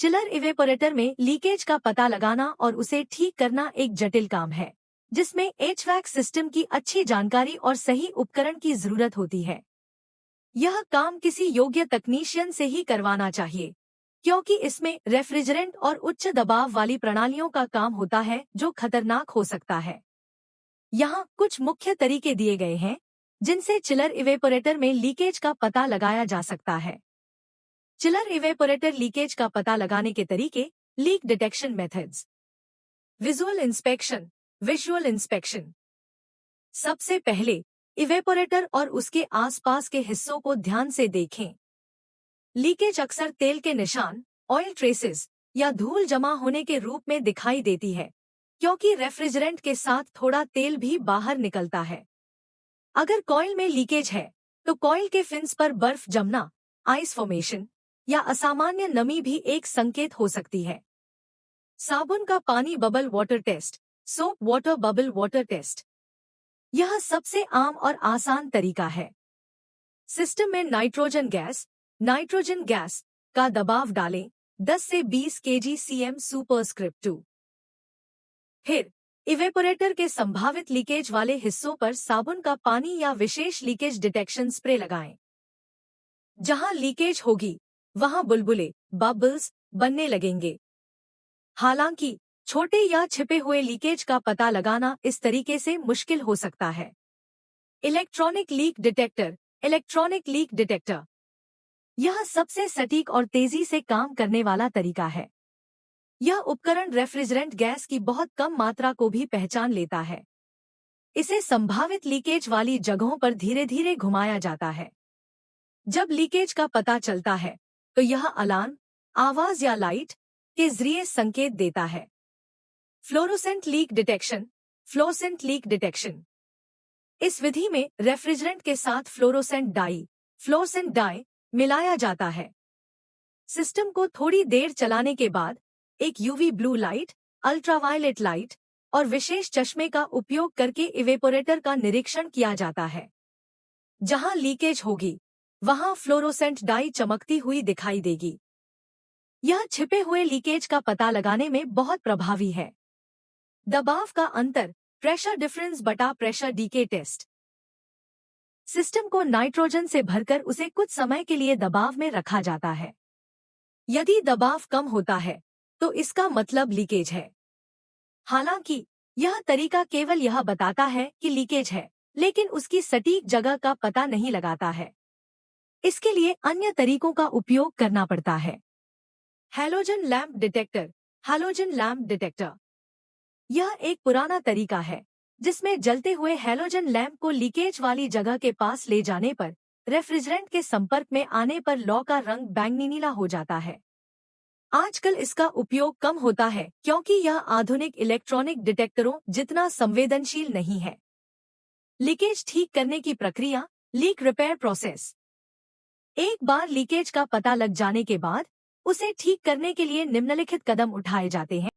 Chiller evaporator में leakage का पता लगाना और उसे ठीक करना एक जटिल काम है, जिसमें एचवैक सिस्टम की अच्छी जानकारी और सही उपकरण की जरूरत होती है। यह काम किसी योग्य तकनीशियन से ही करवाना चाहिए, क्योंकि इसमें रेफ्रिजरेंट और उच्च दबाव वाली प्रणालियों का काम होता है जो खतरनाक हो सकता है। यहाँ कुछ मुख्य तरीके दिए गए हैं जिनसे चिलर इवेपोरेटर में लीकेज का पता लगाया जा सकता है। चिलर इवेपोरेटर लीकेज का पता लगाने के तरीके। Leak detection methods. Visual inspection. सबसे पहले इवेपोरेटर और उसके आसपास के हिस्सों को ध्यान से देखें। लीकेज अक्सर तेल के निशान, ऑयल ट्रेसेस या धूल जमा होने के रूप में दिखाई देती है, क्योंकि रेफ्रिजरेंट के साथ थोड़ा तेल भी बाहर निकलता है। अगर कॉइल में लीकेज है तो कॉइल के फिन्स पर बर्फ जमना, आइस फॉर्मेशन या असामान्य नमी भी एक संकेत हो सकती है। साबुन का पानी bubble water test. Soap water bubble water test. यह सबसे आम और आसान तरीका है। सिस्टम में नाइट्रोजन गैस का दबाव डालें 10 से 20 kg/cm सुपरस्क्रिप्ट 2। फिर इवेपोरेटर के संभावित लीकेज वाले हिस्सों पर साबुन का पानी या विशेष लीकेज डिटेक्शन स्प्रे लगाएं। जहां लीकेज होगी वहां बुलबुले बबल्स बनने लगेंगे। हालांकि छोटे या छिपे हुए लीकेज का पता लगाना इस तरीके से मुश्किल हो सकता है। Electronic leak detector. यह सबसे सटीक और तेजी से काम करने वाला तरीका है। यह उपकरण रेफ्रिजरेंट गैस की बहुत कम मात्रा को भी पहचान लेता है। इसे संभावित लीकेज वाली जगहों पर धीरे धीरे घुमाया जाता है। जब लीकेज का पता चलता है तो यह अलार्म, आवाज या लाइट के जरिए संकेत देता है। Fluorescent leak detection. इस विधि में रेफ्रिजरेंट के साथ फ्लोरोसेंट डाई मिलाया जाता है। सिस्टम को थोड़ी देर चलाने के बाद एक UV blue light, ultraviolet light और विशेष चश्मे का उपयोग करके इवेपोरेटर का निरीक्षण किया जाता है। जहां लीकेज होगी वहां फ्लोरोसेंट डाई चमकती हुई दिखाई देगी। यह छिपे हुए लीकेज का पता लगाने में बहुत प्रभावी है। दबाव का अंतर, प्रेशर डिफरेंस बटा प्रेशर डीके टेस्ट। सिस्टम को नाइट्रोजन से भरकर उसे कुछ समय के लिए दबाव में रखा जाता है। यदि दबाव कम होता है तो इसका मतलब लीकेज है। हालांकि यह तरीका केवल यह बताता है कि लीकेज है, लेकिन उसकी सटीक जगह का पता नहीं लगाता है। इसके लिए अन्य तरीकों का उपयोग करना पड़ता है। Halogen lamp detector. यह एक पुराना तरीका है जिसमें जलते हुए हैलोजन लैंप को लीकेज वाली जगह के पास ले जाने पर रेफ्रिजरेंट के संपर्क में आने पर लौ का रंग बैंगनी नीला हो जाता है। आजकल इसका उपयोग कम होता है क्योंकि यह आधुनिक इलेक्ट्रॉनिक डिटेक्टरों जितना संवेदनशील नहीं है। लीकेज ठीक करने की प्रक्रिया। Leak repair process. एक बार लीकेज का पता लग जाने के बाद उसे ठीक करने के लिए निम्नलिखित कदम उठाए जाते हैं।